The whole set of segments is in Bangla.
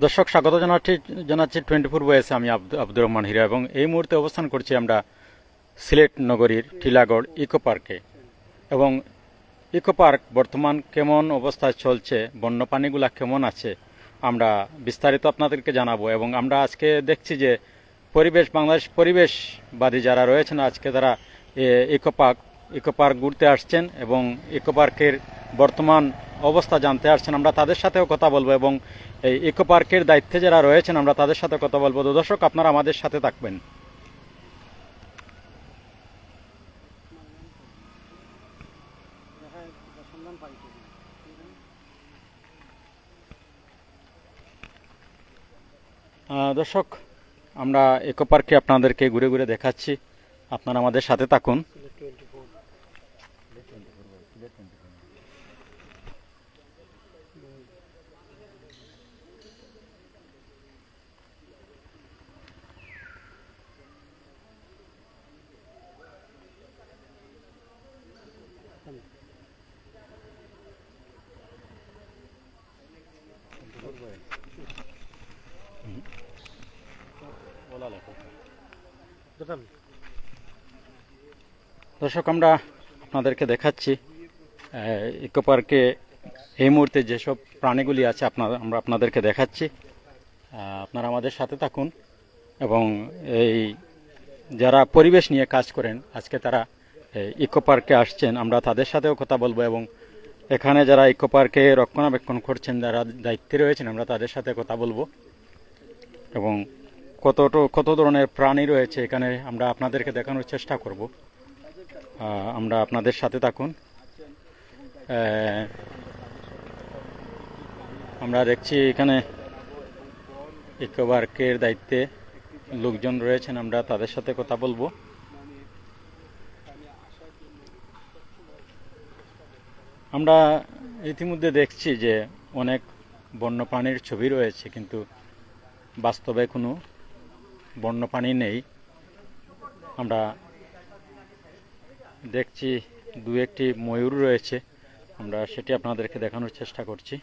দর্শক স্বাগত জানাচ্ছি 24 বয়েসে। আমি আব্দুর রহমান হীরা এবং এই মুহূর্তে অবস্থান করছি আমরা সিলেট নগরীর টিলাগড় ইকো পার্কে। এবং ইকো পার্ক বর্তমান কেমন অবস্থায় চলছে, বন্যপ্রাণীগুলা কেমন আছে, আমরা বিস্তারিত আপনাদেরকে জানাবো। এবং আমরা আজকে দেখছি যে বাংলাদেশ পরিবেশবাদী যারা রয়েছেন আজকে তারা ইকো পার্ক ঘুরতে আসছেন এবং ইকো পার্কের বর্তমান অবস্থা জানতে আসছেন। আমরা তাদের সাথেও কথা বলবো এবং এই ইকো পার্কের দায়িত্বে যারা রয়েছেন আমরা তাদের সাথে কথা বলবো। তো দর্শক, আপনারা আমাদের সাথে থাকবেন। দর্শক, আমরা ইকো পার্কে আপনাদেরকে ঘুরে ঘুরে দেখাচ্ছি, আপনারা আমাদের সাথে থাকুন। দর্শক, আমরা আপনাদেরকে দেখাচ্ছি ইকো পার্কে এই মুহূর্তে যেসব প্রাণীগুলি আছে আমরা আপনাদেরকে দেখাচ্ছি, আপনারা আমাদের সাথে থাকুন। এবং এই যারা পরিবেশ নিয়ে কাজ করেন আজকে তারা ইকো পার্কে আসছেন, আমরা তাদের সাথেও কথা বলবো। এবং এখানে যারা ইকো পার্কে রক্ষণাবেক্ষণ করছেন, যারা দায়িত্বে রয়েছেন, আমরা তাদের সাথে কথা বলবো। এবং কত ধরনের প্রাণী রয়েছে এখানে আমরা আপনাদেরকে দেখানোর চেষ্টা করব। আমরা আপনাদের সাথে থাকুন। আমরা দেখছি এখানে ইকো পার্কের দায়িত্বে লোকজন রয়েছেন, আমরা তাদের সাথে কথা বলবো। আমরা ইতিমধ্যে দেখছি যে অনেক বন্যপ্রাণীর ছবি রয়েছে, কিন্তু বাস্তবে কোনো বন্যপ্রাণী নেই। আমরা দেখছি দু একটি ময়ূর রয়েছে, আমরা সেটি আপনাদেরকে দেখানোর চেষ্টা করছি।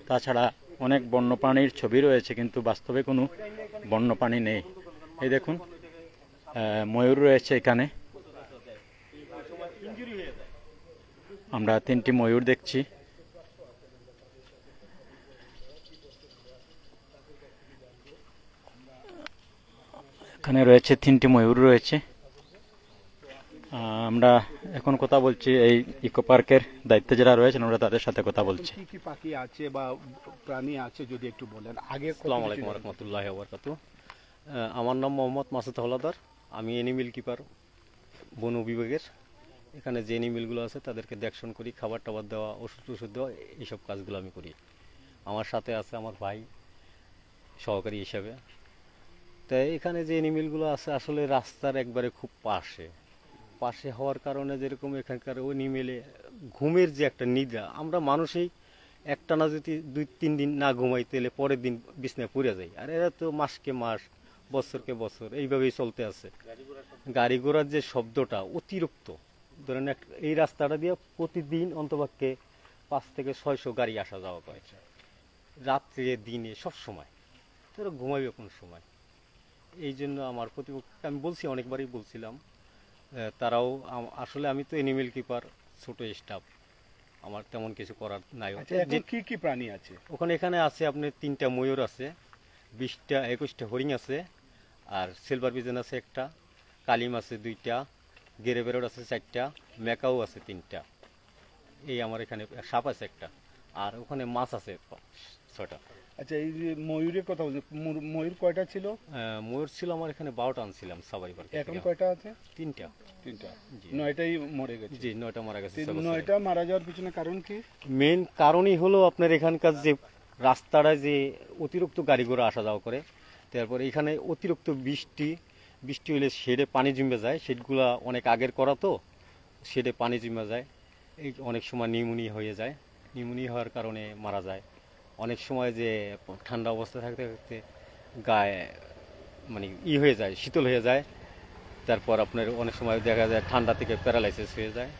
তাছাড়া অনেক বন্যপ্রাণীর ছবি রয়েছে, কিন্তু বাস্তবে কোনো বন্যপ্রাণী নেই। এই দেখুন, ময়ূর রয়েছে এখানে, আমরা 3টি ময়ূর দেখছি। এখানে রয়েছে 3টি ময়ূর রয়েছে। আমরা এখন কথা বলছি এই ইকো পার্কের দায়িত্বে যারা রয়েছেন আমরা তাদের সাথে কথা বলছি। কি কি পাখি আছে বা প্রাণী আছে যদি একটু বলেন। আসসালামু আলাইকুম ওয়া রাহমাতুল্লাহি ওয়া বারাকাতুহু। আমার নাম মোহাম্মদ মাসুদ হলাদার, আমি এনিমেল কিপার বন বিভাগের। এখানে যে এনিমেলগুলো আছে তাদেরকে দেখশন করি, খাবার টাবার দেওয়া, ওষুধ দেওয়া, এইসব কাজগুলো আমি করি। আমার সাথে আছে আমার ভাই সহকারী হিসাবে। তাই এখানে যে এনিমেলগুলো আছে আসলে রাস্তার একবারে খুব পাশে হওয়ার কারণে যেরকম এখানকার ওই এনিমেলে ঘুমের যে একটা নিদ্রা, আমরা মানুষই একটানা যদি 2-3 দিন না ঘুমাই তাহলে পরের দিন বিছনায় পড়ে যাই। আর এরা তো মাসকে মাস, বছরকে বছর এইভাবেই চলতে আছে। গাড়ি ঘোড়ার যে শব্দটা অতিরিক্ত, ধরেন এই রাস্তাটা দিয়ে প্রতিদিন অন্তপক্ষে 5 থেকে 600 গাড়ি আসা যাওয়া করে, রাত্রে দিনে সব সময়। তো ঘুমাইবে কোন সময়? এই জন্য আমার প্রতিপক্ষকে আমি বলছি, অনেকবারই বলছিলাম, তারাও আসলে আমি তো এনিমেল কিপার, ছোট স্টাফ, আমার তেমন কিছু করার নাই। কি কি প্রাণী আছে এখানে আছে আপনার 3টা ময়ূর আছে, 20টা-21টা হরিণ আছে, আর সিলভার পিজন আছে একটা, কালিম আছে 2টা, গেরে বেরোড আছে 4টা, মেকাও আছে 3টা। এই আমার এখানে সাপ আছে একটা, আর ওখানে মাছ আছে 6টা। আচ্ছা, এই যে ময়ূরের কথা বলছি, ময়ূর কয়টা ছিল? ময়ূর ছিল আমার এখানে 12টা আনছিলাম সাবারি পার্কে। এখন কয়টা আছে? 3টা। 9টাই মরে গেছে। জি, 9টা মারা গেছে। 9টা মারা যাওয়ার পিছনে কারণ কি? মেইন কারণই হলো আপনার এখানকার যে রাস্তাটা যে অতিরিক্ত গাড়ি ঘোড়া আসা যাওয়া করে, তারপরে এখানে অতিরিক্ত বৃষ্টি হলে শেডে পানি জমে যায়, শেডগুলা অনেক আগের করা তো, শেডে পানি জমে যায়, এই অনেক সময় নিউমোনিয়া হয়ে যায়, নিউমোনিয়া হওয়ার কারণে মারা যায়। অনেক সময় যে ঠান্ডা অবস্থা থাকতে থাকতে গায়ে মানে হয়ে যায়, শীতল হয়ে যায়, তারপর আপনার অনেক সময় দেখা যায় ঠান্ডা থেকে প্যারালাইসিস হয়ে যায়।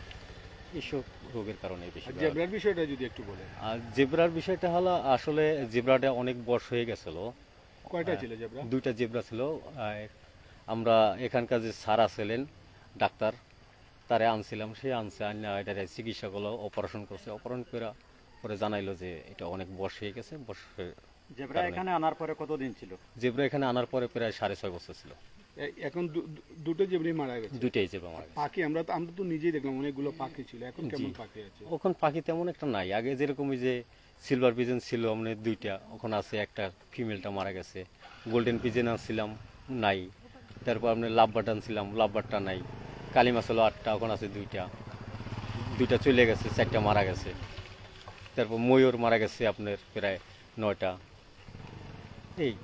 এইসব রোগের কারণে বেশি। জেব্রার বিষয়টা যদি একটু বলেন। আর জেব্রার বিষয়টা হলো আসলে জেব্রাটা অনেক বয়স হয়ে গেছিল। কয়টা ছিল জেব্রা? 2টা জেব্রা ছিল। আমরা এখানকার যে স্যার ছিলেন ডাক্তার, তারে আনছিলাম, সে আনছে আন্না এটারে চিকিৎসা করলো, অপারেশন করছে, অপারেশন করে পরে জানাইলো যে এটা অনেক বয়স হয়ে গেছে। জেব্রা এখানে আনার পরে কতদিন ছিল? জেব্রা এখানে আনার পরে প্রায় 6.5 বছর ছিল। এখন দুটো জেব্রি মারা গেছে। 2টাই জেব্রা মারা গেছে। পাখি আমরা তো নিজেই দেখলাম অনেকগুলো পাখি ছিল, এখন কেমন পাখি আছে? ওখান পাখি তেমন একটা নাই। আগে যেরকম যে সিলভার পিজন ছিল মানে 2টা, ওখানে আছে, একটা ফিমেলটা মারা গেছে। গোল্ডেন পিজন আনছিলাম, নাই। তারপর আপনি লাভবার্ড আনছিলাম, লাভবার্ডটা নাই। কালিমা ছিল 8টা, ওখানে আছে 2টা চলে গেছে, 4টা মারা গেছে। তারপর ময়ূর মারা গেছে আপনার প্রায় 9টা। এই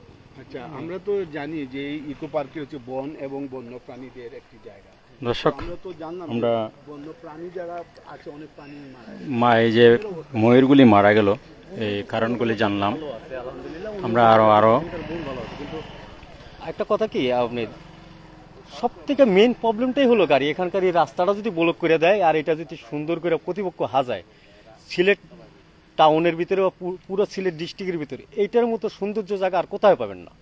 আচ্ছা, আমরা তো জানি যে এই ইকো পার্কে হচ্ছে বন এবং বন্য প্রাণীদের একটি জায়গা। দর্শক, আমরা তো জানলাম আমরা বন্য প্রাণী যারা আছে, অনেক প্রাণী মারা এই যে ময়ূরগুলি মারা গেল, এই কারণগুলি জানলাম আমরা। আরো একটা কথা কি, আপনি সব থেকে মেইন প্রবলেমটাই হলো গাড়ি। এখানকার এই রাস্তাটা যদি ব্লক করে দেয় আর এটা যদি সুন্দর করে প্রতিপক্ষ হাজায়, সিলেট টাউনের ভিতরে বা পুরো সিলেট ডিস্ট্রিক্টের ভিতরে এইটার মতো সৌন্দর্য জায়গা আর কোথায় পাবেন না।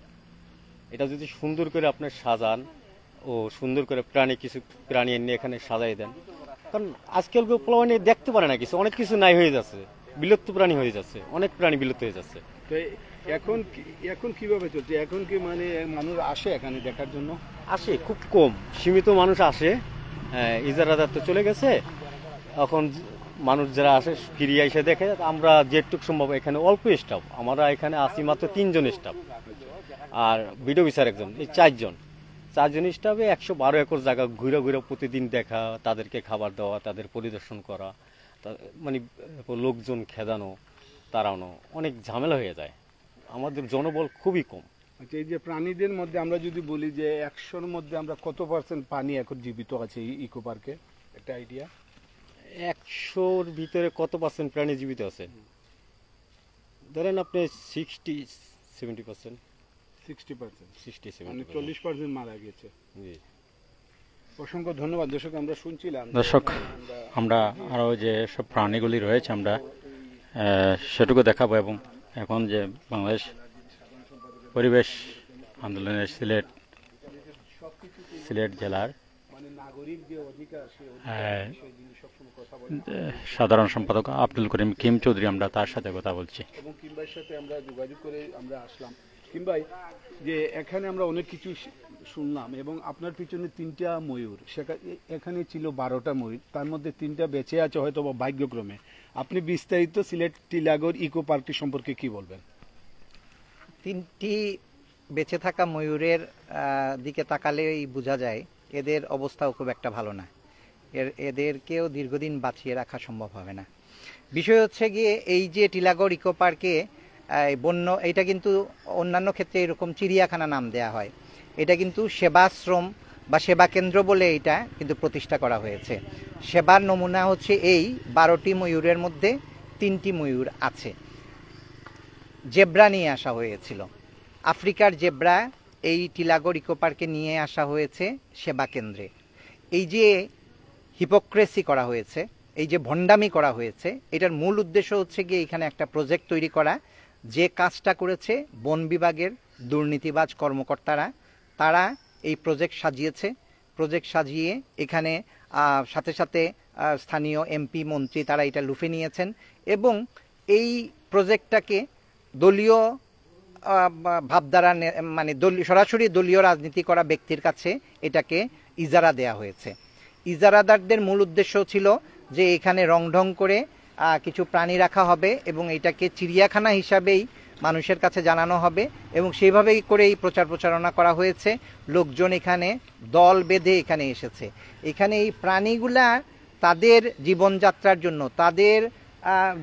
এটা যদি সুন্দর করে আপনার সাজান ও সুন্দর করে কিছু প্রাণী এনে এখানে সাজাই দেন, কারণ আজকাল প্লাবনে দেখতে পারে না কিছু, অনেক কিছু নাই হয়ে যাচ্ছে, বিলুপ্ত প্রাণী হয়ে যাচ্ছে, অনেক প্রাণী বিলুপ্ত হয়ে যাচ্ছে। তো এখন কিভাবে চলছে? এখন কি মানে মানুষ আসে এখানে দেখার জন্য? আসে খুব কম, সীমিত মানুষ আসে। ইজারাদার তো চলে গেছে, এখন মানুষ যারা আসে ফিরিয়ে এসে দেখে। আমরা যেটুকু সম্ভব এখানে অল্প স্টাফ, আমরা এখানে আছি মাত্র 3 জন স্টাফ, আর ভিডিও বিচার একজন, এই 4 জন স্টাফে 112 একর জায়গা ঘুরে ঘুরে প্রতিদিন দেখা, তাদেরকে খাবার দেওয়া, তাদের পরিদর্শন করা, মানে লোকজন খেদানো, তাড়ানো, অনেক ঝামেলা হয়ে যায়। আমাদের জনবল খুবই কম। আচ্ছা, এই যে প্রাণীদের মধ্যে আমরা যদি বলি যে 100-র মধ্যে আমরা কত % পানি এখন জীবিত আছে এই ইকো পার্কে, একটা আইডিয়া? 100-র ভিতরে কত % প্রাণী জীবিত আছে? ধরেন আপনি 60-70%। 60%, মানে 40% মারা গেছে। জি, অসংখ্য ধন্যবাদ। দর্শক, আমরা শুনছিলাম। দর্শক, আমরা আরো যে সব প্রাণীগুলি রয়েছে আমরা সেটুকু দেখাবো। এবং এখন যে বাংলাদেশ পরিবেশ আন্দোলনের সিলেট জেলার মানে নাগরিক যে অধিকার, সাধারণ সম্পাদক আব্দুল করিম কিম চৌধুরী, আমরা তার সাথে কথা বলছি। এবং কিংবার সাথে আমরা যোগাযোগ করে আমরা আসলাম। কিংবা যে এখানে আমরা অনেক কিছু শুনলাম, এবং আপনার পিছনে 3টা ময়ূর, এখানে ছিল 12টা ময়ূর, তার মধ্যে 3টা বেঁচে আছে হয়তো বা ভাগ্যক্রমে। আপনি বিস্তারিত সিলেট টিলাগড় ইকো পার্কটি সম্পর্কে কি বলবেন? 3টি বেঁচে থাকা ময়ূরের দিকে তাকালেই বোঝা যায় এদের অবস্থাও খুব একটা ভালো না। এদেরকেও দীর্ঘদিন বাঁচিয়ে রাখা সম্ভব হবে না। বিষয় হচ্ছে গিয়ে এই যে টিলাগড় ইকো পার্কে বন্য, এটা কিন্তু অন্যান্য ক্ষেত্রে এরকম চিড়িয়াখানা নাম দেয়া হয়, এটা কিন্তু সেবাশ্রম বা সেবা কেন্দ্র বলে এটা কিন্তু প্রতিষ্ঠা করা হয়েছে। সেবার নমুনা হচ্ছে এই 12টি ময়ূরের মধ্যে 3টি ময়ূর আছে। জেব্রা নিয়ে আসা হয়েছিল, আফ্রিকার জেব্রা এই টিলাগড় ইকো পার্কে নিয়ে আসা হয়েছে সেবা কেন্দ্রে। এই যে হিপোক্রেসি করা হয়েছে, এই যে ভণ্ডামি করা হয়েছে, এটার মূল উদ্দেশ্য হচ্ছে গিয়ে এখানে একটা প্রজেক্ট তৈরি করা। যে কাজটা করেছে বন বিভাগের দুর্নীতিবাজ কর্মকর্তারা, তারা এই প্রজেক্ট সাজিয়েছে। প্রজেক্ট সাজিয়ে এখানে সাথে সাথে স্থানীয় এমপি মন্ত্রী তারা এটা লুফে নিয়েছেন, এবং এই প্রজেক্টটাকে দলীয় ভাবধারা, মানে সরাসরি দলীয় রাজনীতি করা ব্যক্তির কাছে এটাকে ইজারা দেয়া হয়েছে। ইজারাদারদের মূল উদ্দেশ্য ছিল যে এখানে রংঢং করে কিছু প্রাণী রাখা হবে এবং এটাকে চিড়িয়াখানা হিসাবেই মানুষের কাছে জানানো হবে, এবং সেইভাবেই করেই প্রচারণা করা হয়েছে। লোকজন এখানে দল বেঁধে এখানে এসেছে। এখানে এই প্রাণীগুলা তাদের জীবনযাত্রার জন্য, তাদের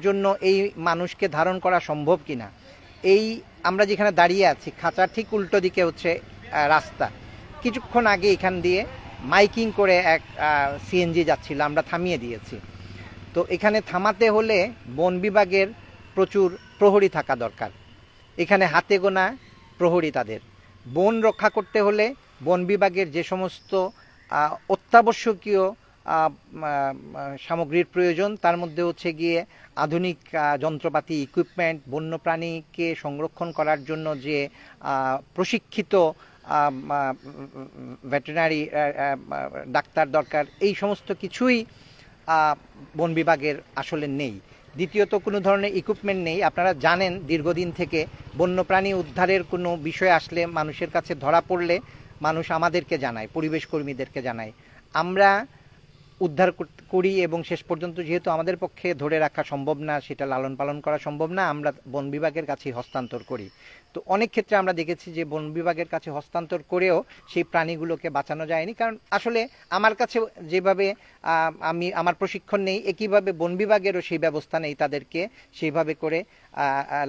জন্য এই মানুষকে ধারণ করা সম্ভব কিনা। এই আমরা যেখানে দাঁড়িয়ে আছি, খাঁচার ঠিক উল্টো দিকে হচ্ছে রাস্তা। কিছুক্ষণ আগে এখান দিয়ে মাইকিং করে এক সিএনজি যাচ্ছিল, আমরা থামিয়ে দিয়েছি। তো এখানে থামাতে হলে বন বিভাগের প্রচুর প্রহরী থাকা দরকার। এখানে হাতে গোনা প্রহরী তাদের। বন রক্ষা করতে হলে বন বিভাগের যে সমস্ত অত্যাবশ্যকীয় সামগ্রীর প্রয়োজন, তার মধ্যে হচ্ছে গিয়ে আধুনিক যন্ত্রপাতি, ইকুইপমেন্ট, বন্যপ্রাণীকে সংরক্ষণ করার জন্য যে প্রশিক্ষিত ভেটেরিনারি ডাক্তার দরকার, এই সমস্ত কিছুই বন বিভাগের আসলে নেই। দ্বিতীয়ত কোনো ধরনের ইকুইপমেন্ট নেই। আপনারা জানেন দীর্ঘদিন থেকে বন্যপ্রাণী উদ্ধারের কোনো বিষয় আসলে মানুষের কাছে ধরা পড়লে মানুষ আমাদেরকে জানায়, পরিবেশ কর্মীদেরকে জানায়, আমরা উদ্ধার করি এবং শেষ পর্যন্ত যেহেতু আমাদের পক্ষে ধরে রাখা সম্ভব না, সেটা লালন পালন করা সম্ভব না, আমরা বন বিভাগের কাছে হস্তান্তর করি। তো অনেক ক্ষেত্রে আমরা দেখেছি যে বন বিভাগের কাছে হস্তান্তর করেও সেই প্রাণীগুলোকে বাঁচানো যায়নি, কারণ আসলে আমার কাছে যেভাবে আমার প্রশিক্ষণ নেই, একইভাবে বন বিভাগেরও সেই ব্যবস্থা নেই তাদেরকে সেইভাবে করে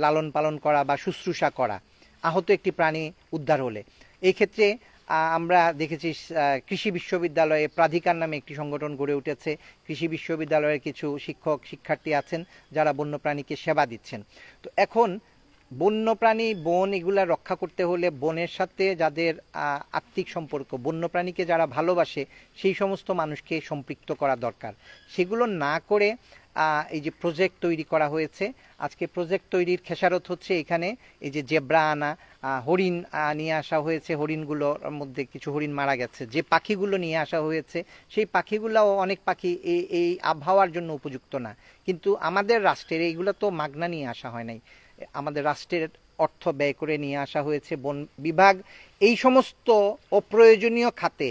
লালন পালন করা বা শুশ্রূষা করা আহত একটি প্রাণী উদ্ধার হলে। এই ক্ষেত্রে আমরা দেখেছি কৃষি বিশ্ববিদ্যালয়ে প্রাধিকার নামে একটি সংগঠন গড়ে উঠেছে। কৃষি বিশ্ববিদ্যালয়ের কিছু শিক্ষক শিক্ষার্থী আছেন যারা বন্যপ্রাণীকে সেবা দিচ্ছেন। তো এখন বন্যপ্রাণী, বন এগুলা রক্ষা করতে হলে বনের সাথে যাদের আত্মিক সম্পর্ক, বন্যপ্রাণীকে যারা ভালোবাসে সেই সমস্ত মানুষকে সম্পৃক্ত করা দরকার। সেগুলো না করে এই যে প্রজেক্ট তৈরি করা হয়েছে, আজকে প্রজেক্ট তৈরির খেসারত হচ্ছে এখানে এই যে জেব্রা আনা, হরিণ নিয়ে আসা হয়েছে, হরিণগুলোর মধ্যে কিছু হরিণ মারা গেছে। যে পাখিগুলো নিয়ে আসা হয়েছে সেই পাখিগুলোও অনেক পাখি এই আবহাওয়ার জন্য উপযুক্ত না, কিন্তু আমাদের রাষ্ট্রের এইগুলো তো মাগনা নিয়ে আসা হয় নাই, আমাদের রাষ্ট্রের অর্থ ব্যয় করে নিয়ে আসা হয়েছে। বন বিভাগ এই সমস্ত অপ্রয়োজনীয় খাতে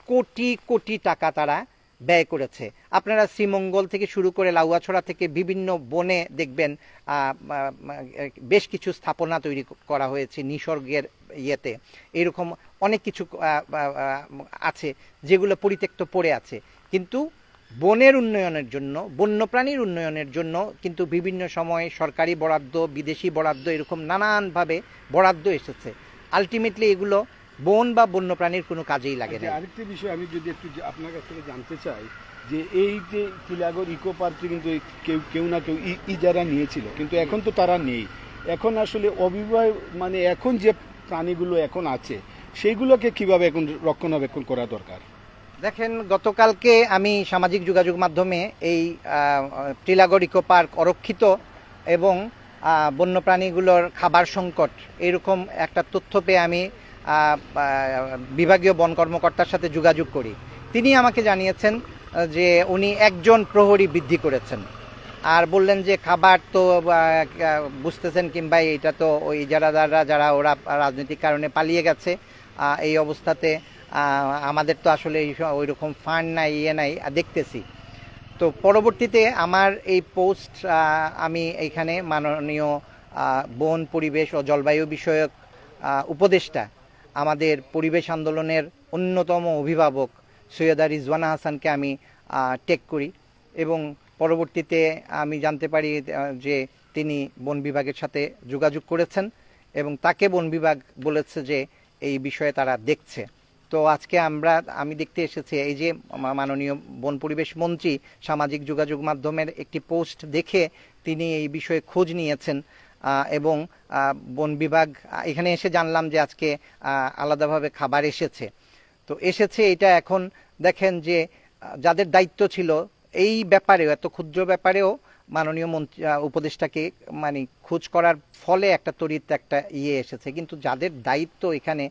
কোটি কোটি টাকা তারা ব্যয় করেছে। আপনারা শ্রীমঙ্গল থেকে শুরু করে লাউয়াছড়া থেকে বিভিন্ন বনে দেখবেন বেশ কিছু স্থাপনা তৈরি করা হয়েছে নিসর্গের ইয়েতে, এরকম অনেক কিছু আছে যেগুলো পরিত্যক্ত পড়ে আছে, কিন্তু বনের উন্নয়নের জন্য, বন্যপ্রাণীর উন্নয়নের জন্য কিন্তু বিভিন্ন সময় সরকারি বরাদ্দ, বিদেশি বরাদ্দ, এরকম নানানভাবে বরাদ্দ এসেছে। আলটিমেটলি এগুলো বন বা বন্যপ্রাণীর কোনো কাজেই লাগে না। আরেকটি বিষয় আমি যদি একটু আপনার কাছ থেকে জানতে চাই, যে এই যে টিলাগড় ইকো পার্কে কিন্তু কেউ না কেউ ইজারা নিয়েছিল, কিন্তু এখন তো তারা নেই। এখন আসলে অবিবাহ মানে এখন যে প্রাণীগুলো এখন আছে সেইগুলোকে কিভাবে এখন রক্ষণাবেক্ষণ করা দরকার? দেখেন, গতকালকে আমি সামাজিক যোগাযোগ মাধ্যমে এই টিলাগড় ইকো পার্ক অরক্ষিত এবং বন্যপ্রাণীগুলোর খাবার সংকট এরকম একটা তথ্য পেয়ে আমি বিভাগীয় বন কর্মকর্তার সাথে যোগাযোগ করি। তিনি আমাকে জানিয়েছেন যে উনি একজন প্রহরী বৃদ্ধি করেছেন, আর বললেন যে খাবার তো বুঝতেছেন কিংবা এটা তো ওই যারা ওরা রাজনৈতিক কারণে পালিয়ে গেছে, এই অবস্থাতে আমাদের তো আসলে ওই রকম ফান্ড নাই, নাই দেখতেছি। তো পরবর্তীতে আমার এই পোস্ট আমি এইখানে মাননীয় বন, পরিবেশ ও জলবায়ু বিষয়ক উপদেষ্টা, আমাদের পরিবেশ আন্দোলনের অন্যতম অভিভাবক সৈয়দা রিজওয়ানা হাসানকে আমি টেক করি এবং পরবর্তীতে আমি জানতে পারি যে তিনি বন বিভাগের সাথে যোগাযোগ করেছেন এবং তাকে বন বিভাগ বলেছে যে এই বিষয়ে তারা দেখছে। তো আজকে আমি দেখতে এসেছি এই যে মাননীয় বন পরিবেশ মন্ত্রী সামাজিক যোগাযোগ মাধ্যমের একটি পোস্ট দেখে তিনি এই বিষয়ে খোঁজ নিয়েছেন এবং বন বিভাগ এখানে এসে জানলাম যে আজকে আলাদাভাবে খাবার এসেছে। তো এসেছে এটা এখন দেখেন যে যাদের দায়িত্ব ছিল এই ব্যাপারেও, এত ক্ষুদ্র ব্যাপারেও মাননীয় মন্ত্রী উপদেষ্টাকে মানে খোঁজ করার ফলে একটা তড়িৎ একটা এসেছে, কিন্তু যাদের দায়িত্ব এখানে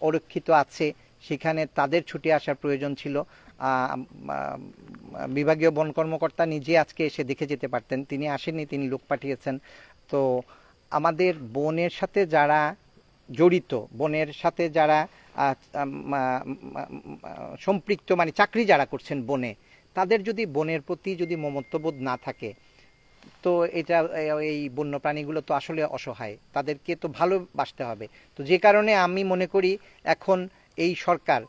অরক্ষিত আছে সেখানে তাদের ছুটে আসার প্রয়োজন ছিল। বিভাগীয় বন কর্মকর্তা নিজে আজকে এসে দেখে যেতে পারতেন, তিনি আসেননি, তিনি লোক পাঠিয়েছেন। তো আমাদের বনের সাথে যারা জড়িত, বনের সাথে যারা সম্পৃক্ত মানে চাকরি যারা করছেন বনে, তাদের যদি বনের প্রতি যদি মমত্ববোধ না থাকে তো এটা এই বন্যপ্রাণীগুলো তো আসলে অসহায়, তাদেরকে তো ভালোবাসতে হবে। তো যে কারণে আমি মনে করি এখন এই সরকার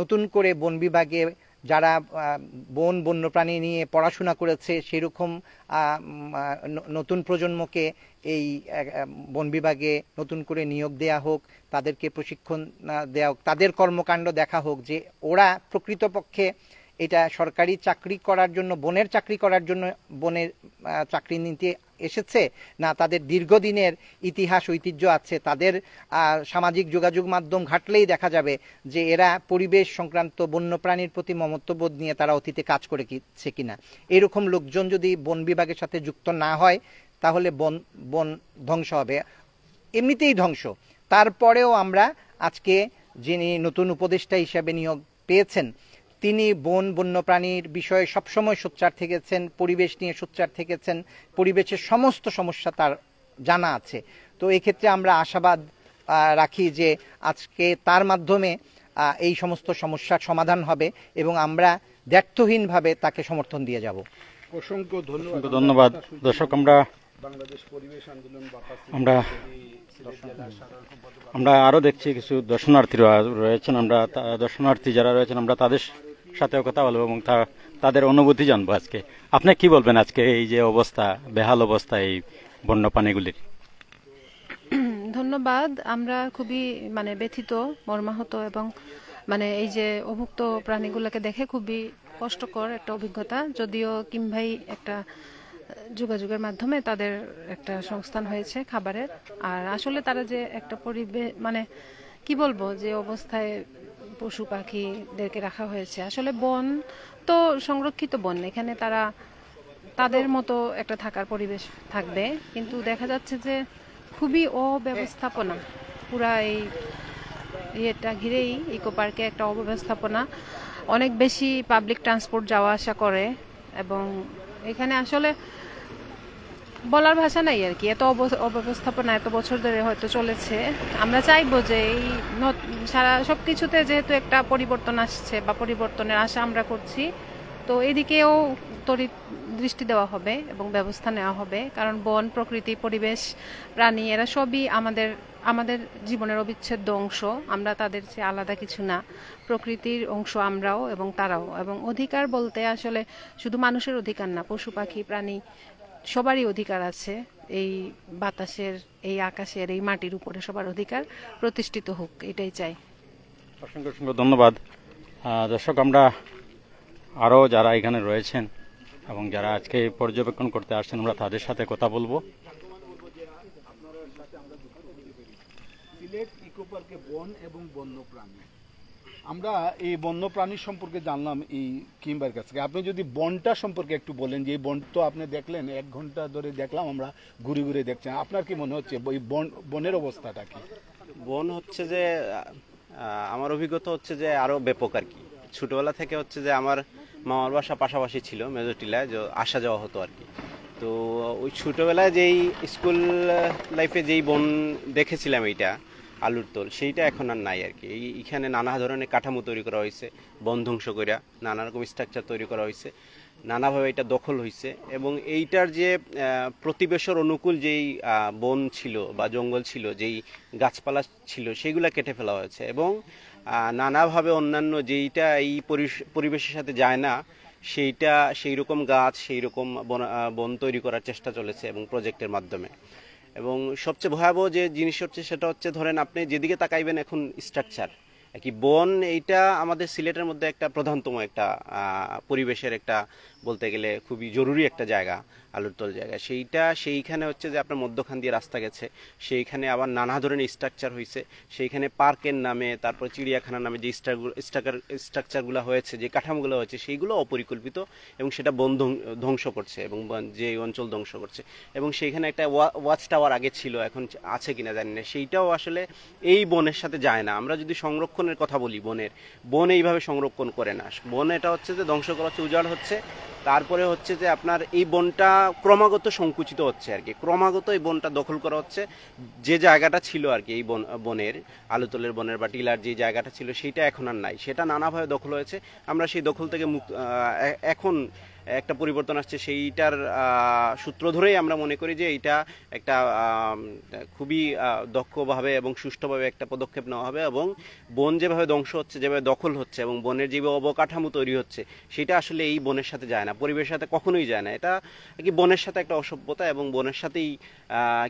নতুন করে বন বিভাগে যারা বন্যপ্রাণী নিয়ে পড়াশোনা করেছে সেরকম নতুন প্রজন্মকে এই বন বিভাগে নতুন করে নিয়োগ দেয়া হোক, তাদেরকে প্রশিক্ষণ দেওয়া হোক, তাদের কর্মকাণ্ড দেখা হোক যে ওরা প্রকৃতপক্ষে এটা সরকারি চাকরি করার জন্য, বনের চাকরি করার জন্য বনের চাকরি নিতে এসেছে, না তাদের দীর্ঘদিনের ইতিহাস ঐতিহ্য আছে। তাদের সামাজিক যোগাযোগ মাধ্যম ঘাটলেই দেখা যাবে যে এরা পরিবেশ সংক্রান্ত বন্যপ্রাণীর প্রতি মমত্ববোধ নিয়ে তারা অতীতে কাজ করেছে কিনা। এরকম লোকজন যদি বন বিভাগের সাথে যুক্ত না হয় তাহলে বন ধ্বংস হবে, এমনিতেই ধ্বংস। তারপরেও আমরা আজকে যিনি নতুন উপদেষ্টা হিসেবে নিয়োগ পেয়েছেন, তিনি বন্যপ্রাণীর বিষয়ে সবসময় সোচ্চার থেকেছেন, পরিবেশ নিয়ে সোচ্চার থেকেছেন, পরিবেশের সমস্ত সমস্যা তার জানা আছে। তো এক্ষেত্রে আমরা আশাবাদ রাখি যে আজকে তার মাধ্যমে এই সমস্ত সমস্যার সমাধান হবে এবং আমরা দ্ব্যর্থহীনভাবে তাকে সমর্থন দিয়ে যাব। অসংখ্য ধন্যবাদ। দর্শক, বাংলাদেশ পরিবেশ আন্দোলন আমরা আরো দেখছি কিছু দর্শনার্থী রয়েছেন। আমরা দর্শনার্থী যারা রয়েছেন আমরা তাদের সাথেও কথা বলবো এবং তাদের অনুভূতি জানবো। আজকে আপনি কি বলবেন আজকে এই যে অবস্থা, বেহাল অবস্থা এই বন্যপ্রাণীগুলির? ধন্যবাদ। আমরা খুবই ব্যথিত, মর্মাহত এবং এই যে অভুক্ত প্রাণীগুলোকে দেখে খুবই কষ্টকর একটা অভিজ্ঞতা। যদিও কিম ভাই একটা যোগাযোগের মাধ্যমে তাদের একটা সংস্থান হয়েছে খাবারের। আর আসলে তারা যে একটা পরিবেশ কি বলবো, যে অবস্থায় পশু পাখিদেরকে রাখা হয়েছে, আসলে বন তো সংরক্ষিত বন, এখানে তারা তাদের মতো একটা থাকার পরিবেশ থাকবে, কিন্তু দেখা যাচ্ছে যে খুবই অব্যবস্থাপনা। পুরা এই ইয়েটা ঘিরেই ইকো পার্কে একটা অব্যবস্থাপনা, অনেক বেশি পাবলিক ট্রান্সপোর্ট যাওয়া আসা করে এবং এখানে আসলে বলার ভাষা নাই আর কি। এত অব্যবস্থাপনা এত বছর ধরে হয়তো চলেছে। আমরা চাইবো যে এই সারা সবকিছুতে যেহেতু একটা পরিবর্তন আসছে বা পরিবর্তনের আশা আমরা করছি, তো এদিকেও তড়িৎ দৃষ্টি দেওয়া হবে এবং ব্যবস্থা নেওয়া হবে। কারণ বন, প্রকৃতি, পরিবেশ, প্রাণী এরা সবই আমাদের জীবনের অবিচ্ছেদ্য অংশ। আমরা তাদের চেয়ে আলাদা কিছু না। প্রকৃতির অংশ আমরাও এবং তারাও। এবং অধিকার বলতে আসলে শুধু মানুষের অধিকার না, পশু পাখি প্রাণী সবারই অধিকার আছে। এই বাতাসের, এই আকাশের, এই মাটির উপরে সবার অধিকার প্রতিষ্ঠিত হোক, এটাই চাই। অসংখ্য অসংখ্য ধন্যবাদ। দর্শক, আমরা আরও যারা এখানে রয়েছেন এবং যারা আজকে পর্যবেক্ষণ করতে আসছেন আমরা তাদের সাথে কথা বলবো। সিলেট ইকো পার্কে বন এবং বন্যপ্রাণী, আমরা এই বন্যপ্রাণী সম্পর্কে জানলাম এই কিমবার কাছ থেকে। আপনি যদি বনটা সম্পর্কে একটু বলেন, যে এই বন তো আপনি দেখলেন, 1 ঘন্টা ধরে দেখলাম আমরা, ঘুরে ঘুরে দেখছেন, আপনার কি মনে হচ্ছে এই বনের অবস্থাটা কি? বন হচ্ছে যে আমার অভিজ্ঞতা হচ্ছে যে আরো ব্যাপক আর কি। ছোটবেলা থেকে হচ্ছে যে আমার মামার বাসা পাশাপাশি ছিল মেজরটিলায়, যে আসা যাওয়া হতো আর কি। তো ওই ছোটবেলায় যেই স্কুল লাইফে যেই বন দেখেছিলাম, এইটা আলুর তোল, সেইটা এখন আর নাই আর কি। এইখানে নানা ধরনের কাঠামো তৈরি করা হয়েছে, বন ধ্বংস করে নানা রকম স্ট্রাকচার তৈরি করা হয়েছে, নানাভাবে এটা দখল হয়েছে। এবং এইটার যে প্রতিবেশের অনুকূল যেই বন ছিল বা জঙ্গল ছিল, যেই গাছপালা ছিল, সেইগুলা কেটে ফেলা হয়েছে। এবং নানাভাবে অন্যান্য যেইটা এই পরিবেশের সাথে যায় না, সেইটা সেই রকম গাছ, সেই রকম বন তৈরি করার চেষ্টা চলেছে এবং প্রজেক্টের মাধ্যমে। এবং সবচেয়ে ভয়াবহ যে জিনিস হচ্ছে সেটা হচ্ছে, ধরেন আপনি যেদিকে তাকাইবেন এখন স্ট্রাকচার কি বন, এইটা আমাদের সিলেটের মধ্যে একটা প্রধানতম একটা পরিবেশের একটা বলতে গেলে খুবই জরুরি একটা জায়গা, আলুরতল জায়গা। সেইখানে হচ্ছে যে আপনার মধ্যখান দিয়ে রাস্তা গেছে, সেইখানে আবার নানা ধরনের স্ট্রাকচার হয়েছে, সেইখানে পার্কের নামে, তারপর চিড়িয়াখানার নামে যে স্ট্রাকচারগুলো হয়েছে, যে কাঠামোগুলো হয়েছে, সেইগুলো অপরিকল্পিত এবং সেটা বন ধ্বংস করছে এবং যে অঞ্চল ধ্বংস করছে। এবং সেইখানে একটা ওয়াচ টাওয়ার আগে ছিল, এখন আছে কিনা জানি না, সেইটাও আসলে এই বনের সাথে যায় না। আমরা যদি সংরক্ষণের কথা বলি, বন এইভাবে সংরক্ষণ করে না। বন এটা হচ্ছে যে ধ্বংস করা হচ্ছে, উজাড় হচ্ছে, তারপরে হচ্ছে যে আপনার এই বনটা ক্রমাগত সংকুচিত হচ্ছে আর কি। ক্রমাগত এই বনটা দখল করা হচ্ছে। যে জায়গাটা ছিল আর কি এই বনের, আলুতলের বনের বা টিলার যে জায়গাটা ছিল, সেইটা এখন আর নাই, সেটা নানাভাবে দখল হয়েছে। আমরা সেই দখল থেকে এখন একটা পরিবর্তন আসছে, সেইটার সূত্র ধরেই আমরা মনে করি যে এইটা একটা খুবই দক্ষভাবে এবং সুষ্ঠুভাবে একটা পদক্ষেপ নেওয়া হবে। এবং বন যেভাবে ধ্বংস হচ্ছে, যেভাবে দখল হচ্ছে এবং বনের যেভাবে অবকাঠামো তৈরি হচ্ছে, সেটা আসলে এই বনের সাথে যায় না, পরিবেশের সাথে কখনোই যায় না। এটা কি বনের সাথে একটা অসভ্যতা এবং বনের সাথেই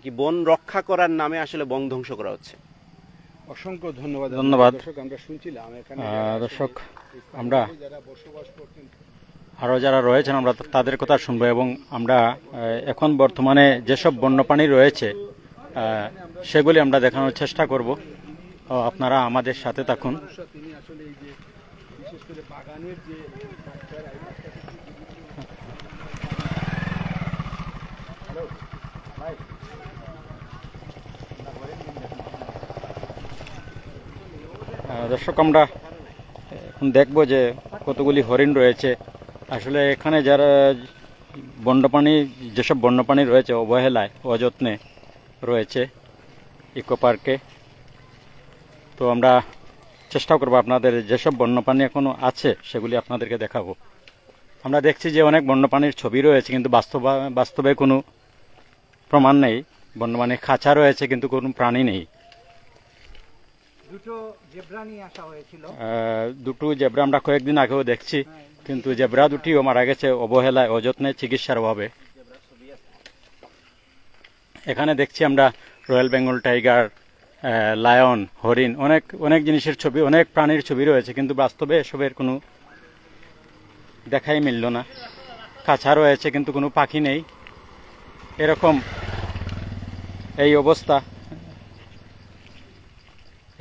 কি বন রক্ষা করার নামে আসলে বন ধ্বংস করা হচ্ছে। অসংখ্য ধন্যবাদ। ধন্যবাদ। দর্শক, আমরা শুনছিলাম এখানে দর্শক, আমরা যারা বসবাস করতেন আরও যারা রয়েছেন আমরা তাদের কথা শুনবো। এবং আমরা এখন বর্তমানে যেসব বন্যপ্রাণী রয়েছে সেগুলি আমরা দেখানোর চেষ্টা করব। আপনারা আমাদের সাথে থাকুন। তিনি আসলে এই যে বিশেষ করে বাগানের যে দর্শক আমরা এখন দেখব যে কতগুলি হরিণ রয়েছে। আসলে এখানে যারা বন্যপ্রাণী যেসব বন্যপ্রাণী রয়েছে অবহেলায় অযত্নে রয়েছে ইকো পার্কে। তো আমরা চেষ্টা করব আপনাদের যেসব বন্যপ্রাণী এখনো আছে সেগুলি আপনাদেরকে দেখাবো। আমরা দেখছি যে অনেক বন্যপ্রাণীর ছবি রয়েছে কিন্তু বাস্তবে কোনো প্রমাণ নেই। বন্যপ্রাণীর খাঁচা রয়েছে কিন্তু কোনো প্রাণী নেই। দুটো জেব্রা নিয়ে আসা হয়েছিল, দুটো জেব্রা আমরা কয়েকদিন আগেও দেখছি, কিন্তু জেব্রা দুটিও মারা গেছে অবহেলায় অযত্নে চিকিৎসার অভাবে। এখানে দেখছি আমরা রয়্যাল বেঙ্গল টাইগার, লায়ন, হরিণ, অনেক অনেক জিনিসের ছবি, অনেক প্রাণীর ছবি রয়েছে কিন্তু বাস্তবে এসবের কোনো দেখাই মিলল না। খাঁচা রয়েছে কিন্তু কোনো পাখি নেই, এরকম এই অবস্থা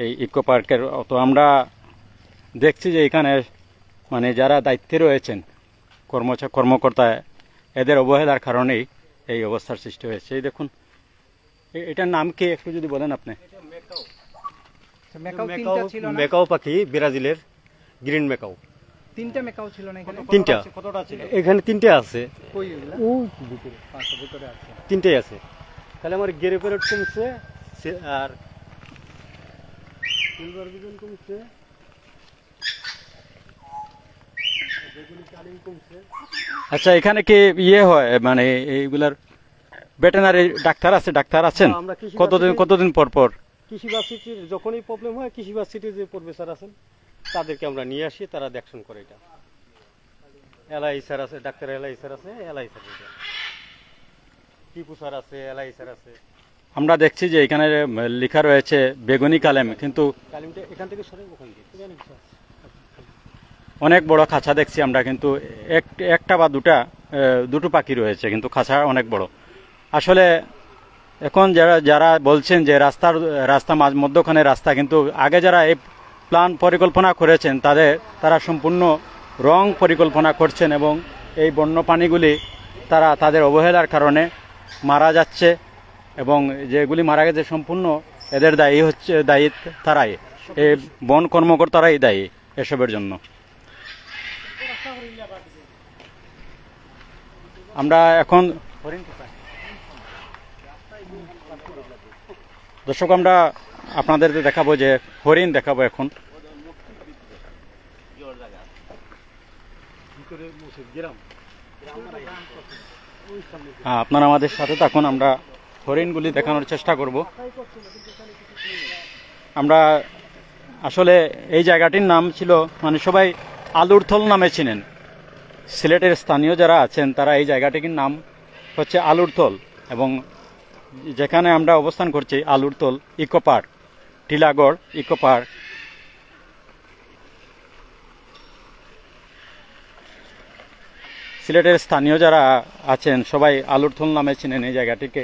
এই ইকো পার্কের। তো আমরা দেখছি যে এখানে মানে যারা দায়িত্বে রয়েছেন কর্মকর্তা, এদের অবহেলার কারণেই এই অবস্থার সৃষ্টি হয়েছে। এই দেখুন, এটার নাম কি একটু যদি বলেন আপনি? মেকাও পাখি, ব্রাজিলের গ্রিন মেকাও। তিনটা মেকাও ছিল না এখানে? তিনটা। কতটা ছিল? এখানে তিনটে আছে, কই এগুলা? ভিতরে আছে, তিনটেই আছে। তাহলে আমার গেরে প্যারট কমছে আর সিলভার বিজন কমছে, আচ্ছা, এখানে কি ইয়ে হয় মানে এইগুলার ভেটেরিনারি ডাক্তার আছেন? কতদিন পর পর? কৃষি ভার্সিটির যখনই প্রবলেম হয়, কৃষি ভার্সিটির যে প্রফেসর আছেন তাদেরকে আমরা নিয়ে আসি, তারা দেখশন করে। এটা এলআই স্যার আছে, ডাক্তার এলআই স্যার আছে, এলআই স্যার টিপু স্যার আছে, এলআই স্যার আছে। আমরা দেখছি যে এখানে লেখা রয়েছে বেগুনি কালেম, কিন্তু কালিমটা এখান থেকে সরে ওখান দিয়ে অনেক বড় খাঁচা দেখছি আমরা, কিন্তু একটা বা দুটো পাখি রয়েছে কিন্তু খাঁচা অনেক বড়। আসলে এখন যারা বলছেন যে রাস্তা মধ্যখানে রাস্তা, কিন্তু আগে যারা এই প্ল্যান পরিকল্পনা করেছেন তারা সম্পূর্ণ রং পরিকল্পনা করছেন এবং এই বন্যপ্রাণীগুলি তাদের অবহেলার কারণে মারা যাচ্ছে এবং যেগুলি মারা গেছে সম্পূর্ণ এদের দায়ী তারাই, এই বন কর্মকর্তারাই দায়ী এসবের জন্য। আমরা এখন দর্শক আমরা আপনাদের দেখাবো যে হরিণ দেখাবো এখন। আপনারা আমাদের সাথে থাকুন, আমরা হরিণগুলি দেখানোর চেষ্টা করব। আমরা আসলে এই জায়গাটির নাম ছিল মানে সবাই আলুরথল নামে চিনেন। সিলেটের স্থানীয় যারা আছেন তারা এই জায়গাটির নাম হচ্ছে আলুরথল, এবং যেখানে আমরা অবস্থান করছি Alurthal eco park, Tilagarh eco park. সিলেটের স্থানীয় যারা আছেন সবাই আলুরথল নামে চিনেন এই জায়গাটিকে।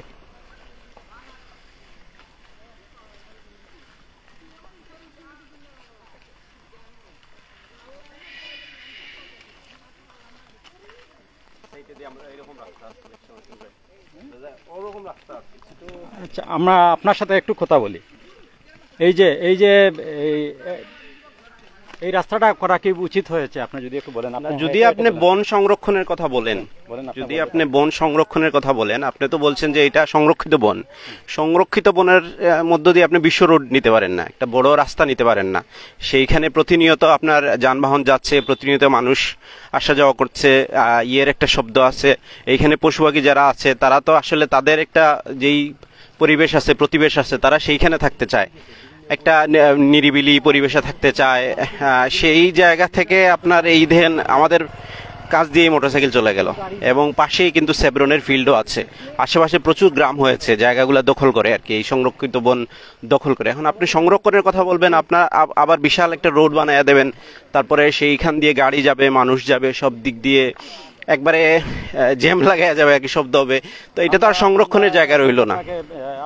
আচ্ছা, আমরা আপনার সাথে একটু কথা বলি। এই যে এই রাস্তাটা করা কি উচিত হয়েছে আপনি যদি একটু বলেন? যদি আপনি বন সংরক্ষণের কথা বলেন, আপনি তো বলছেন যে এটা সংরক্ষিত বন। সংরক্ষিত বনের মধ্য দিয়ে আপনি বিশ্ব রোড নিতে পারেন না, একটা বড় রাস্তা নিতে পারেন না। সেইখানে প্রতিনিয়ত আপনার যানবাহন যাচ্ছে, প্রতিনিয়ত মানুষ আসা যাওয়া করছে, ইয়ের একটা শব্দ আছে। এইখানে পশু পাখি যারা আছে তারা তো আসলে তাদের একটা যেই পরিবেশ আছে, প্রতিবেশ আছে, তারা সেইখানে থাকতে চায়, একটা নিরিবিলি পরিবেশে থাকতে চায়। সেই জায়গা থেকে আপনার এই আমাদের কাছ দিয়ে মোটরসাইকেল চলে গেল, এবং পাশেই কিন্তু সেব্রনের ফিল্ডও আছে। আশেপাশে প্রচুর গ্রাম হয়েছে, জায়গাগুলো দখল করে আর কি, এই সংরক্ষিত বন দখল করে। এখন আপনি সংরক্ষণের কথা বলবেন, আপনার আবার বিশাল একটা রোড বানায় দেবেন, তারপরে সেইখান দিয়ে গাড়ি যাবে, মানুষ যাবে, সব দিক দিয়ে একবারে জ্যাম লাগায় যাবে, একই শব্দ হবে। তো এটা তো আর সংরক্ষণের জায়গা রইল না।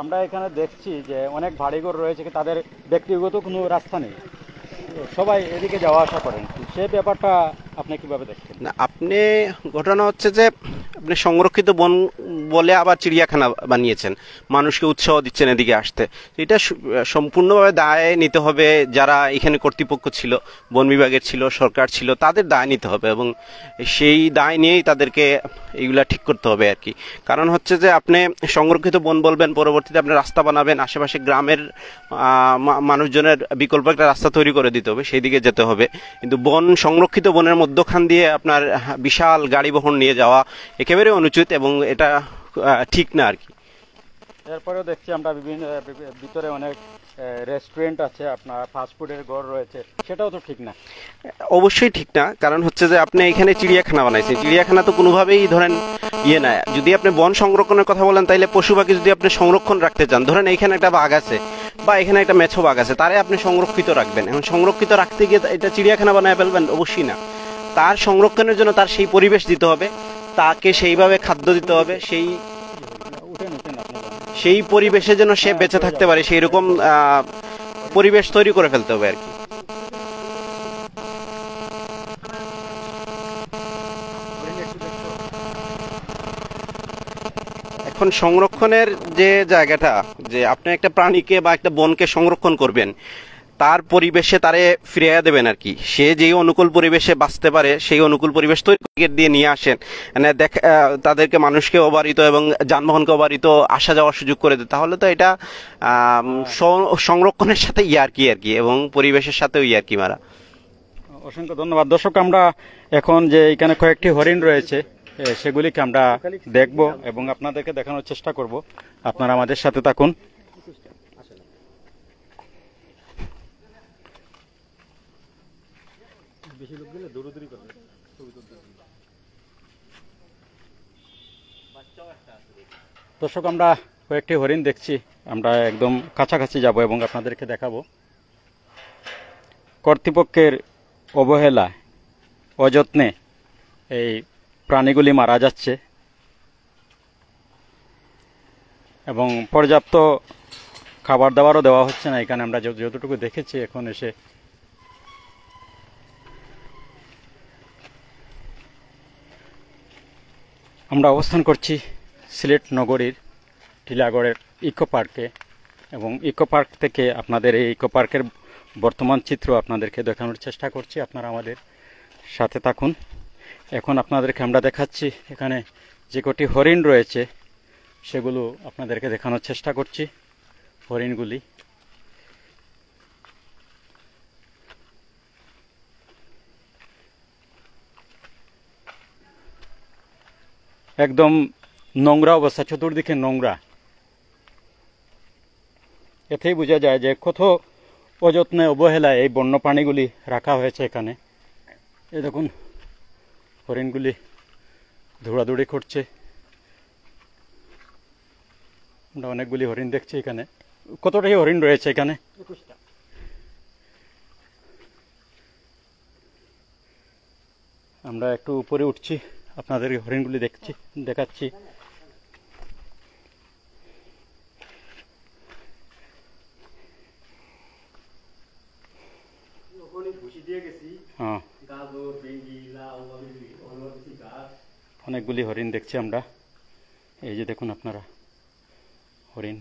আমরা এখানে দেখছি যে অনেক বাড়িঘর রয়েছে, তাদের ব্যক্তিগত কোনো রাস্তা নেই, সবাই এদিকে যাওয়া আসা করেন, সেই ব্যাপারটা আপনি কিভাবে দেখছেন? না, আপনি ঘটনা হচ্ছে যে আপনি সংরক্ষিত বন বলে আবার চিড়িয়াখানা বানিয়েছেন, মানুষকে উৎসাহ দিচ্ছেন এদিকে আসতে। এটা সম্পূর্ণভাবে দায় নিতে হবে যারা এখানে কর্তৃপক্ষ ছিল, বন বিভাগের ছিল, সরকার ছিল, তাদের দায় নিতে হবে, এবং সেই দায় নিয়েই তাদেরকে এইগুলা ঠিক করতে হবে আর কি। কারণ হচ্ছে যে আপনি সংরক্ষিত বন বলবেন, পরবর্তীতে আপনি রাস্তা বানাবেন, আশেপাশে গ্রামের মানুষজনের বিকল্প একটা রাস্তা তৈরি করে দিতে হবে, সেই দিকে যেতে হবে। কিন্তু বন, সংরক্ষিত বনের মধ্যখান দিয়ে আপনার বিশাল গাড়ি বহন নিয়ে যাওয়া একেবারে অনুচিত, এবং এটা ঠিক না আর কি। এরপরেও দেখছি আমরা বিভিন্ন ভিতরে অনেক রেস্টুরেন্ট আছে, আপনার ফাস্টফুডের ঘর রয়েছে, সেটাও তো ঠিক না। অবশ্যই ঠিক না, কারণ হচ্ছে যে আপনি এখানে চিড়িয়াখানা বানাইছেন, চিড়িয়াখানা তো কোনোভাবেই ধরেন না। যদি আপনি বন সংরক্ষণের কথা বলেন, তাইলে পশু পাখি যদি আপনি সংরক্ষণ রাখতে চান, ধরেন এখানে একটা বাঘ আছে বা এখানে একটা মেছো বাঘ আছে, তারে আপনি সংরক্ষিত রাখবেন। এখন সংরক্ষিত রাখতে গিয়ে এটা চিড়িয়াখানা বানায় ফেলবেন? অবশ্যই না। তার সংরক্ষণের জন্য তার সেই পরিবেশ দিতে হবে, তাকে সেইভাবে খাদ্য দিতে হবে, সেই পরিবেশে যেন সে বেঁচে থাকতে পারে, সেই রকম পরিবেশ তৈরি করে ফেলতে হবে আর কি। এখন সংরক্ষণের যে জায়গাটা, যে আপনি একটা প্রাণীকে বা একটা বনকে সংরক্ষণ করবেন, তার পরিবেশে তারে ফিরিয়ে দেবেন আর কি। সে যেই অনুকূল পরিবেশে বাঁচতে পারে, সেই অনুকূল পরিবেশ তৈরি দিয়ে নিয়ে আসেন, তাদেরকে, মানুষকে অবারিত এবং যানবাহনকে অবারিত আসা যাওয়ার সুযোগ করে দেয়, তাহলে তো এটা সংরক্ষণের সাথে ইয়ার্কি আর কি, এবং পরিবেশের সাথেও ইয়ার্কি মারা। অসংখ্য ধন্যবাদ। দর্শক, আমরা এখন যে এখানে কয়েকটি হরিণ রয়েছে, সেগুলিকে আমরা দেখব এবং আপনাদেরকে দেখানোর চেষ্টা করব। আপনারা আমাদের সাথে থাকুন। দর্শক, আমরা কয়েকটি হরিণ দেখছি, আমরা একদম কাছাকাছি যাব এবং আপনাদেরকে দেখাবো। কর্তৃপক্ষের অবহেলায়, অযত্নে এই প্রাণীগুলি মারা যাচ্ছে এবং পর্যাপ্ত খাবার দাবারও দেওয়া হচ্ছে না। এখানে আমরা যতটুকু দেখেছি এখন এসে, আমরা অবস্থান করছি সিলেট নগরীর টিলাগড়ের ইকো পার্কে, এবং ইকো পার্ক থেকে আপনাদের এই ইকো পার্কের বর্তমান চিত্র আপনাদেরকে দেখানোর চেষ্টা করছি। আপনারা আমাদের সাথে থাকুন। এখন আপনাদেরকে আমরা দেখাচ্ছি এখানে যে কটি হরিণ রয়েছে, সেগুলো আপনাদেরকে দেখানোর চেষ্টা করছি। হরিণগুলি একদম নোংরা অবস্থা, চতুর্দিকে নোংরা। এতেই বোঝা যায় যে কত অযত্নে, অবহেলায় এই বন্য প্রাণীগুলি রাখা হয়েছে এখানে। এই দেখুন, হরিণগুলি দৌড়াদৌড়ি করছে। আমরা অনেকগুলি হরিণ দেখছি এখানে। কতটাই হরিণ রয়েছে এখানে? 21টা। আমরা একটু উপরে উঠছি, আপনাদের হরিণগুলি দেখাচ্ছি। হ্যাঁ, অনেকগুলি হরিণ দেখছি আমরা। এই যে দেখুন আপনারা হরিণ।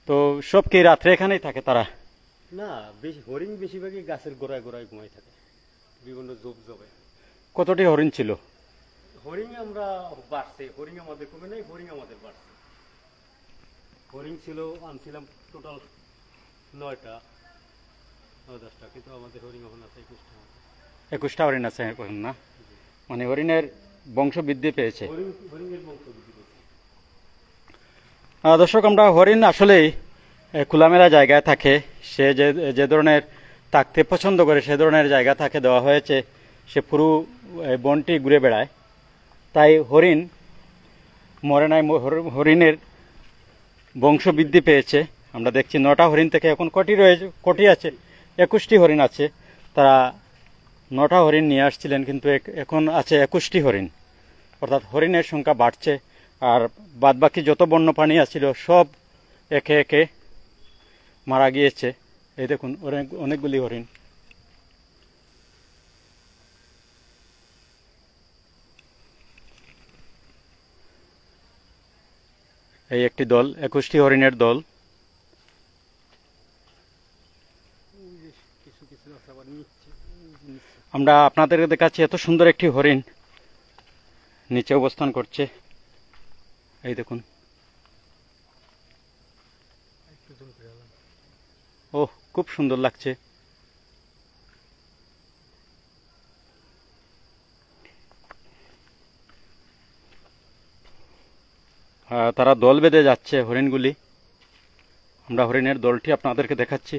তো সব কি রাত্রে এখানেই থাকে তারা? না, হরিণ বেশিরভাগই গাছের গোড়ায় গোড়ায় ঘুমাই থাকে, বিভিন্ন জোপ জবে। কতটি হরিণ ছিল? হরিণ আমরা বাড়ছে, হরিণ আমাদের কমে নাই, হরিণ আমাদের বাড়ছে। হরিণ ছিল, আনছিলাম টোটাল 9টা 10টা, কিন্তু আমাদের হরিণ এখন আছে 21টা। 21টা হরিণ আছে এখন না? মানে হরিণের বংশ বৃদ্ধি পেয়েছে। হরিণের বংশ বৃদ্ধি পেয়েছে। দর্শক, আমরা হরিণ আসলেই খোলামেলা জায়গায় থাকে, সে যে যে ধরনের থাকতে পছন্দ করে সে ধরনের জায়গা থাকে দেওয়া হয়েছে, সে পুরো বনটি ঘুরে বেড়ায়। তাই হরিণ মরে নাই, হরিণের বংশ বৃদ্ধি পেয়েছে। আমরা দেখছি 9টা হরিণ থেকে এখন কটি আছে, 21টি হরিণ আছে। তারা 9টা হরিণ নিয়ে আসছিলেন, কিন্তু এখন আছে 21টি হরিণ, অর্থাৎ হরিণের সংখ্যা বাড়ছে। আর বাদবাকি যত বন্যপ্রাণী আছিল সব একে একে মারা গিয়েছে। এই দেখুন অনেকগুলি হরিণ। এই একটি দল, 21টি হরিণের দল। আমরা আপনাদের দেখাচ্ছি এত সুন্দর একটি হরিণ নিচে অবস্থান করছে। এই দেখুন, ওহ খুব সুন্দর লাগছে। তারা দল বেঁধে যাচ্ছে হরিণগুলি। আমরা হরিণের দলটি আপনাদেরকে দেখাচ্ছি।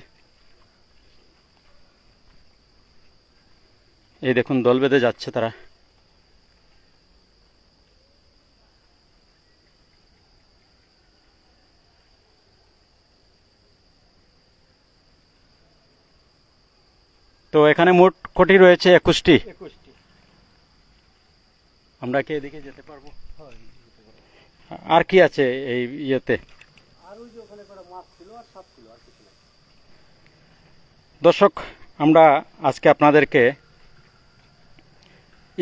এই দেখুন দল বেঁধে যাচ্ছে তারা। তো এখানে মোট কটি রয়েছে? 21টি। আমরা কি এদিকে যেতে পারবো? আর কি আছে এই ইয়েতে? দর্শক, আমরা আজকে আপনাদেরকে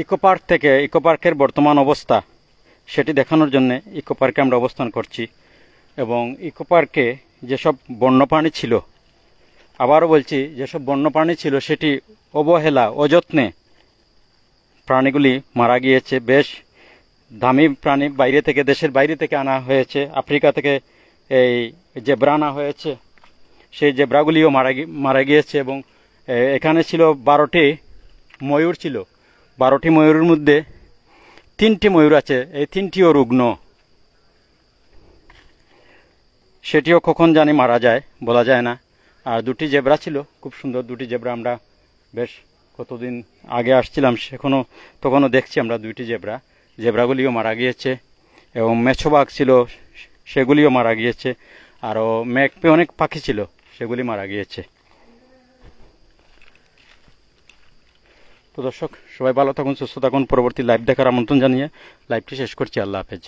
ইকো পার্কের বর্তমান অবস্থা সেটি দেখানোর জন্য ইকো পার্কে আমরা অবস্থান করছি। এবং ইকো পার্কে যেসব বন্যপ্রাণী ছিল, আবারও বলছি, যেসব বন্যপ্রাণী ছিল সেটি অবহেলা অযত্নে প্রাণীগুলি মারা গিয়েছে। বেশ দামি প্রাণী বাইরে থেকে, দেশের বাইরে থেকে আনা হয়েছে। আফ্রিকা থেকে এই জেব্রা আনা হয়েছে, সেই জেব্রাগুলিও মারা গিয়েছে। এবং এখানে ছিল 12টি ময়ূর ছিল। 12টি ময়ূরের মধ্যে 3টি ময়ূর আছে, এই 3টিও রুগ্ন। সেটিও কখন জানি মারা যায়, বলা যায় না। আর 2টি জেব্রা ছিল, খুব সুন্দর 2টি জেব্রা। আমরা বেশ কতদিন আগে আসছিলাম, তখনও দেখছি আমরা 2টি জেব্রাগুলিও মারা গিয়েছে। এবং মেছোবাঘ ছিল, সেগুলিও মারা গিয়েছে। আরও মেঘপে অনেক পাখি ছিল, সেগুলি মারা গিয়েছে। তো দর্শক, সবাই ভালো থাকুন, সুস্থ থাকুন। পরবর্তী লাইভ দেখার আমন্ত্রণ জানিয়ে লাইভটি শেষ করছি। আল্লাহ হাফেজ।